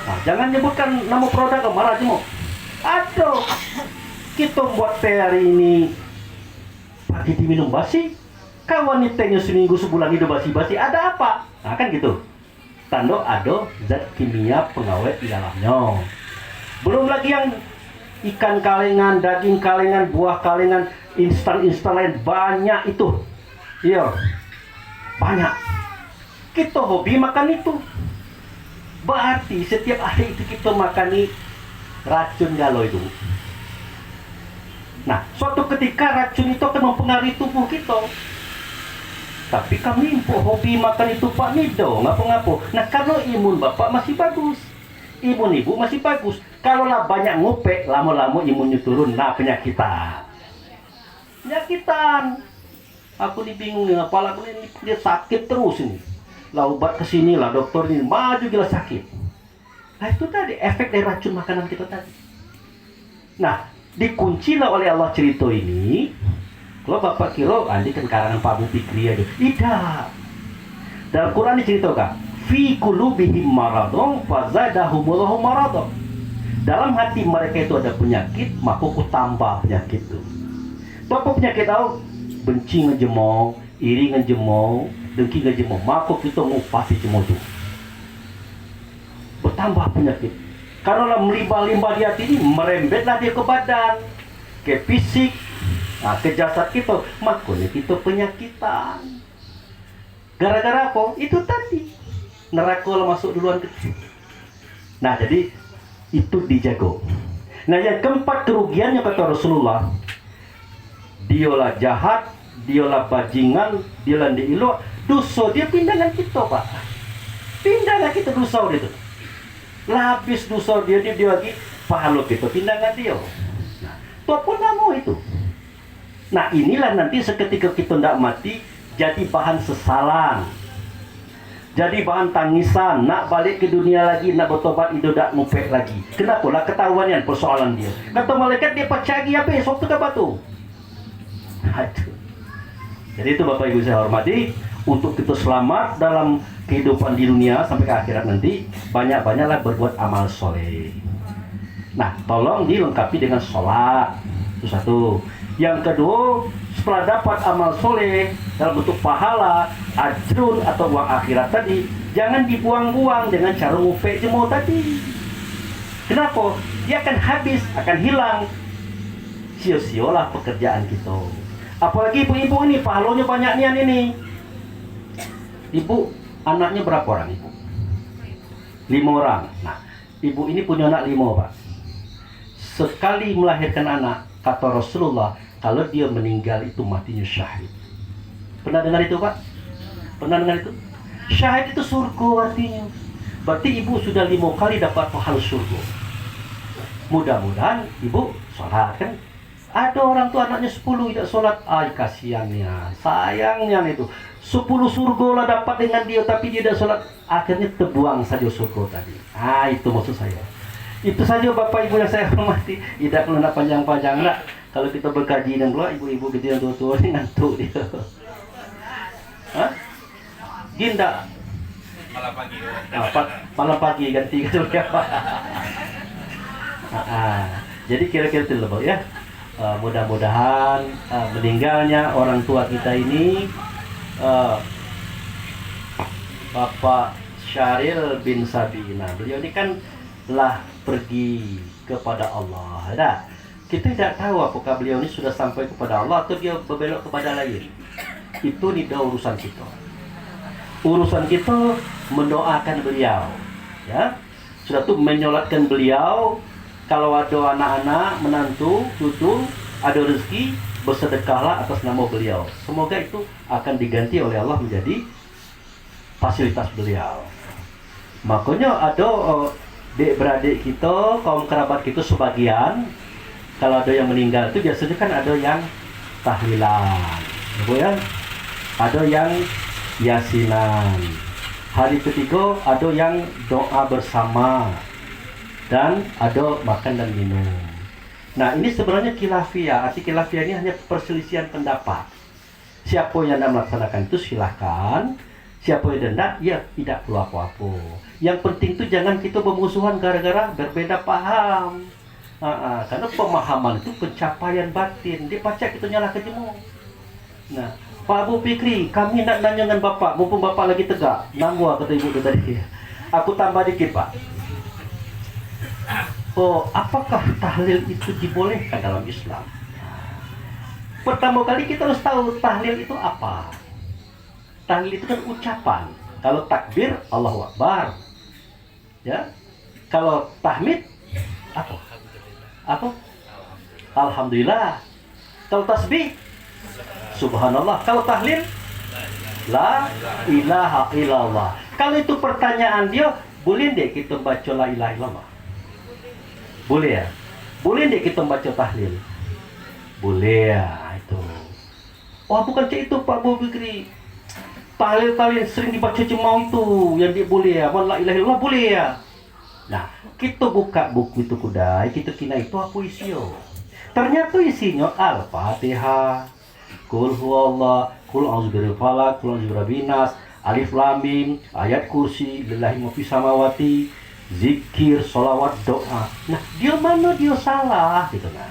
Nah, jangan nyebutkan nama produk, marah semua. Ada. Kita buat teh hari ini pagi diminum basi, kawan tehnya seminggu sebulan hidup basi-basi. Ada apa? Nah kan gitu. Tanda ada zat kimia pengawet di dalamnya. Belum lagi yang ikan kalengan, daging kalengan, buah kalengan, instan lain banyak itu. Iya, banyak. Kita hobi makan itu. Berarti setiap hari itu kita makani racun galau itu. Nah, suatu ketika racun itu akan mempengaruhi tubuh kita. Tapi kami hobi makan itu Pak Nido, ngapa-ngapa. Nah, kalau imun Bapak masih bagus, imun Ibu masih bagus. Kalaulah banyak ngopek, lama-lama imunnya turun, nah penyakitan. Aku nih bingung nih, kepala aku ini dia sakit terus ini. Lah obat kesini lah, dokter ini maju gila sakit. Nah itu tadi efek dari racun makanan kita tadi. Nah, dikuncilah oleh Allah cerita ini. Kalau Bapak kira, ini kan karangan Pak Fikri aja. Tidak. Dalam Quran diceritakan, fi qulubihim maradun fazadahumullahu maradun. Dalam hati mereka itu ada penyakit, maka aku tambah penyakit itu. Apa penyakit tahu? Benci ngejemau, iri ngejemau, dengki ngejemau, maka kita ngupasi jemau itu. Bertambah penyakit. Karena melimpah-limpah di hati ini, merembetlah dia ke badan, ke fisik, nah, ke jasad kita, makanya kita penyakitan. Gara-gara apa? Itu tadi. Neraka masuk duluan ke situ. Nah, jadi itu dijago. Nah, yang keempat kerugiannya kata Rasulullah, dialah jahat, dialah bajingan, dialah diilo, dosa dia pindangan kita Pak. Pindangan kita dosa itu. Lah habis dosa dia lagi pahala kita pindangan dia. Nah, Tua pun nggak mau itu. Nah inilah nanti seketika kita tidak mati jadi bahan sesalan, jadi bahan tangisan, nak balik ke dunia lagi, nak bertobat itu tak ngupek lagi. Kenapa lah ketahuan yang persoalan dia. Kata malaikat dia pacagi apa esok tu ke batu. Aduh. Jadi itu Bapak Ibu saya hormati, untuk kita selamat dalam kehidupan di dunia sampai ke akhirat nanti, banyak-banyaklah berbuat amal soleh. Nah, tolong dilengkapi dengan sholat. Itu satu. Yang kedua, setelah dapat amal soleh dalam bentuk pahala, ajrun atau uang akhirat tadi, jangan dibuang-buang dengan cara ngupek jemu tadi. Kenapa? Dia akan habis, akan hilang. Sia-sialah pekerjaan kita. Apalagi ibu-ibu ini, pahalanya banyak nian ini. Ibu, anaknya berapa orang ibu? 5 orang. Nah, ibu ini punya anak 5 Pak. Sekali melahirkan anak, kata Rasulullah, kalau dia meninggal itu matinya syahid. Pernah dengar itu Pak? Pernah dengar itu? Syahid itu surga artinya. Berarti ibu sudah 5 kali dapat pahala surga. Mudah-mudahan ibu sholat kan. Ada orang tua anaknya 10 tidak sholat. Ay kasihannya, sayangnya itu. 10 surga lah dapat dengan dia tapi dia tidak sholat. Akhirnya terbuang saja surga tadi. Itu maksud saya. Itu saja Bapak Ibu yang saya hormati. Tidak perlu nak panjang-panjang lah. Kalau kita berkaji dan keluar ibu-ibu gitu yang tua-tua ini ngantuk dia. Hah? Ginda. Malam pagi. Malam pagi ganti gitu ya. Jadi kira-kira itu loh ya. Mudah-mudahan meninggalnya orang tua kita ini Bapak Syahril bin Sabina. Beliau ini kan telah pergi kepada Allah. Ada? Kita tidak tahu apakah beliau ini sudah sampai kepada Allah atau dia berbelok kepada lain. Itu tidak urusan kita. Urusan kita mendoakan beliau. Ya, sudah tuh menyolatkan beliau. Kalau ada anak-anak, menantu, cucu, ada rezeki, bersedekahlah atas nama beliau. Semoga itu akan diganti oleh Allah menjadi fasilitas beliau. Makanya ada adik-beradik kita, kaum kerabat kita sebagian, kalau ada yang meninggal itu biasanya kan ada yang tahlilan, ya? Ada yang yasinan. Hari ketiga ada yang doa bersama dan ada makan dan minum. Nah ini sebenarnya khilafiyah. Arti khilafiyah ini hanya perselisihan pendapat. Siapa yang nak melaksanakan itu silahkan. Siapa yang tidak, ya tidak perlu apa-apa. Yang penting itu jangan kita bermusuhan gara-gara berbeda paham. Karena pemahaman itu pencapaian batin. Dia pacak kita nyalah ke jemu. Nah, Pak Abu Fikri, kami nak nanya dengan Bapak, mumpung Bapak lagi tegak. Nangwa kata ibu itu tadi. Aku tambah dikit Pak. Oh, apakah tahlil itu dibolehkan dalam Islam? Pertama kali kita harus tahu tahlil itu apa. Tahlil itu kan ucapan. Kalau takbir, Allahu Akbar. Ya. Kalau tahmid, apa? Apa? Alhamdulillah. Kalau tasbih, Subhanallah. Kalau tahlil, La ilaha illallah. Kalau itu pertanyaan dia, boleh deh kita baca La ilaha illallah? Boleh ya? Boleh deh kita baca tahlil? Boleh ya, itu. Oh bukan cik itu Pak Bu Fikri. Tahlil-tahlil sering dibaca cemau itu yang dia boleh ya. La ilaha illallah boleh ya. Nah, kita buka buku itu kudai, kita kira itu apa isinya. Ternyata isinya Al-Fatihah, Qul huwallah, Qul a'udzu falaq, Qul a'udzu birabbin-nas, Alif Lam Mim, ayat kursi, lillahi ma fis samawati, zikir, sholawat, doa. Nah, dia mana dia salah gitu nah.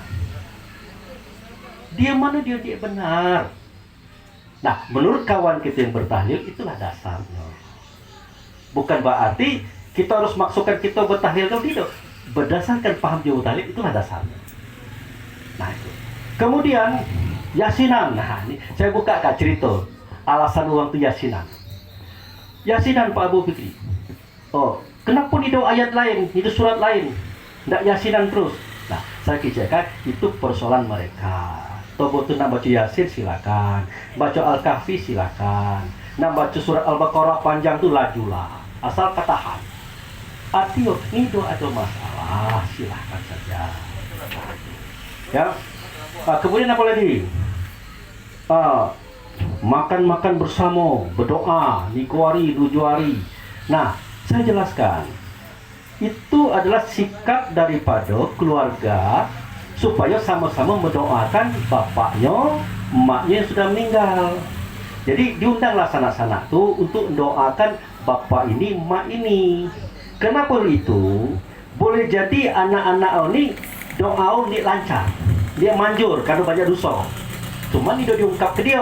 Dia mana dia benar. Nah, menurut kawan kita yang bertahlil itulah dasarnya. Bukan berarti kita harus maksudkan kita bertahlil atau tidak. Berdasarkan paham dia bertahlil itulah dasarnya. Nah, itu. Kemudian yasinan. Nah, ini saya buka Kak cerita alasan uang itu yasinan. Yasinan Pak Abu Fikri. Oh, kenapa itu ayat lain, itu surat lain, tidak yasinan terus? Nah, saya kirakan itu persoalan mereka. Tobo itu nak baca Yasin silakan, baca Al-Kahfi silakan, nak baca surat Al-Baqarah panjang itu lajulah, asal ketahan. Artinya ini ada masalah silahkan saja. Ya. Kemudian apa lagi? Makan-makan bersama, berdoa, 3 hari, 7 hari. Nah, saya jelaskan. Itu adalah sikap daripada keluarga supaya sama-sama mendoakan bapaknya, emaknya yang sudah meninggal. Jadi diundanglah sanak-sanak tuh untuk mendoakan bapak ini, emak ini. Kenapa itu? Boleh jadi anak-anak ini doa ini lancar, dia manjur karena banyak dosa. Cuma ini diungkap ke dia,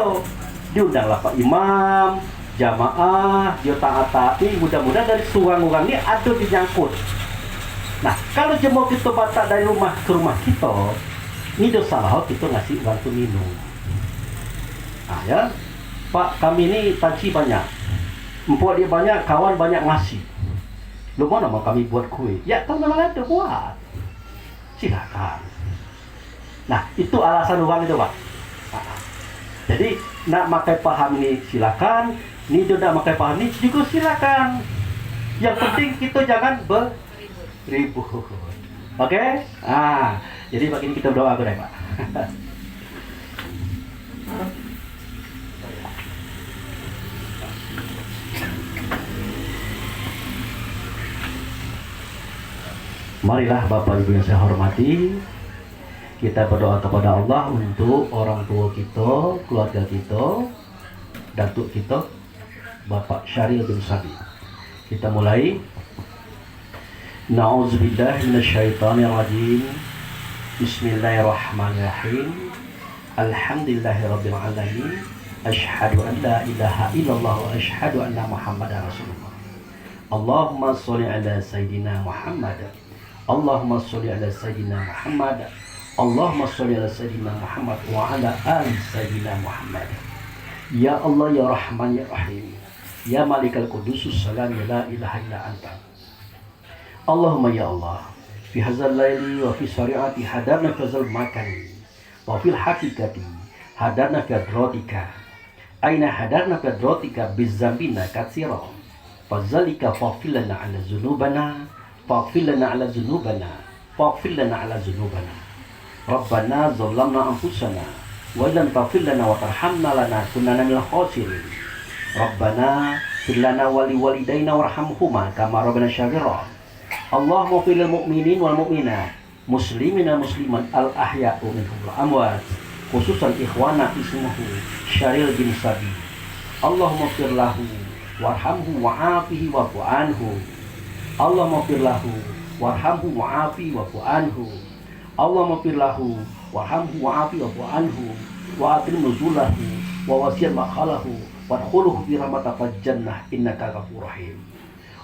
diundanglah Pak Imam, jamaah, dia taat-taati, mudah-mudahan dari orang ini ada dinyangkut. Nah, kalau jemaah kita batak dari rumah ke rumah kita, ini dosa lah kita ngasih uang tu minum. Nah ya, Pak kami ini panci banyak, empuk dia banyak, kawan banyak ngasih. Lu mana mau kami buat kue? Ya tahu memang ada buat. Silakan. Nah, itu alasan uang itu, Pak. Jadi nak makai paham ini silakan, ni tidak makai paham ini juga silakan. Yang penting kita jangan beribut. Oke? Jadi begini kita berdoa deh, Pak. Marilah Bapak Ibu yang saya hormati, kita berdoa kepada Allah untuk orang tua kita, keluarga kita, datuk kita, Bapak Syaril bin Sabi. Kita mulai. Na'udzubillahi minasyaitonirrajim. Bismillahirrahmanirrahim. Alhamdulillahirabbil alamin. Asyhadu an la ilaha illallah wa asyhadu anna Muhammadar Rasulullah. Allahumma sholli ala sayidina Muhammad. Allahumma sholli ala sayyidina Muhammad. Allahumma sholli ala sayyidina Muhammad wa ala ali sayyidina Muhammad. Ya Allah ya Rahman ya Rahim. Ya Malikal Qudusus Salam ya la ilaha illa anta. Allahumma ya Allah, fi hadzal laili wa fi syari'ati hadarna fazal makani wa fil haqiqati hadarna fi adrotika. Aina hadarna fi adrotika bizzambina katsira. Fazalika faghfir lana ala dzunubana. Faghfir lana ala dzunubana, faghfir lana ala dzunubana. Rabbana zalamna anfusana wa illam taghfir lana wa tarhamna lanakunanna minal khasirin. Rabbana fir lana wa liwalidayna warhamhuma kama rabbana syaghira. Allahumma fil mu'minin wal mu'minat, muslimin wal muslimat al ahya'u minhum wal amwat, khususan ikhwana ismuhu Syaril bin Sabi. Allahumma fir lahu warhamhu wa'afihi wa'fu anhu. Allahumma fir lahu warhamhu wa'afi wa'fu anhu. Allahumma fir lahu warhamhu wa'afi wa'fu anhu wa akrim nuzulahu wa wasiyan makhalahu wa adkhuluhu fi rahmatika jannah innaka ghafurur rahim.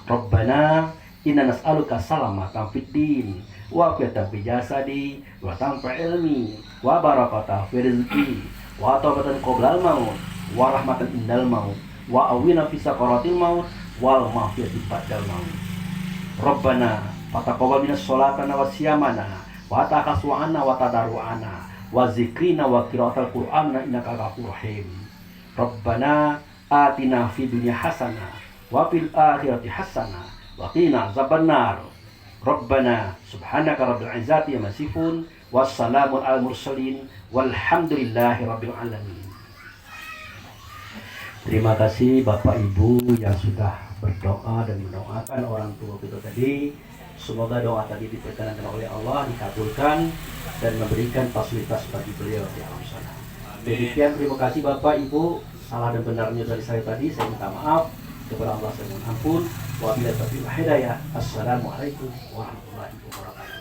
Rabbana inna nas'aluka salamatan fid din wa afiyatan fi jasadi wa tanfa ilmi wa barakatan fi rizqi wa taubatan qabla al-maut wa rahmatan indal maut wa awina fi sakaratil maut wal maghfirati ba'dal maut. Rabbana fataqabbal minas sholatana wa siyamana wa takasu'ana wa tadaru'ana wa zikrina wa qiraatal qur'ana innaka ghafurur rahim. Rabbana atina fid dunya hasanah wa fil akhirati hasanah wa qina azabannar. Rabbana subhanaka rabbil izzati amma yasifun wassalamun alal mursalin walhamdulillahi rabbil alamin. Terima kasih Bapak Ibu yang sudah berdoa dan mendoakan orang tua kita tadi. Semoga doa tadi diperkenankan oleh Allah, dikabulkan dan memberikan fasilitas bagi beliau di alam sana. Demikian, terima kasih Bapak Ibu. Salah dan benarnya dari saya tadi, saya minta maaf. Kepada Allah saya mohon ampun. Wabillahi taufiq wal hidayah. Assalamualaikum warahmatullahi wabarakatuh.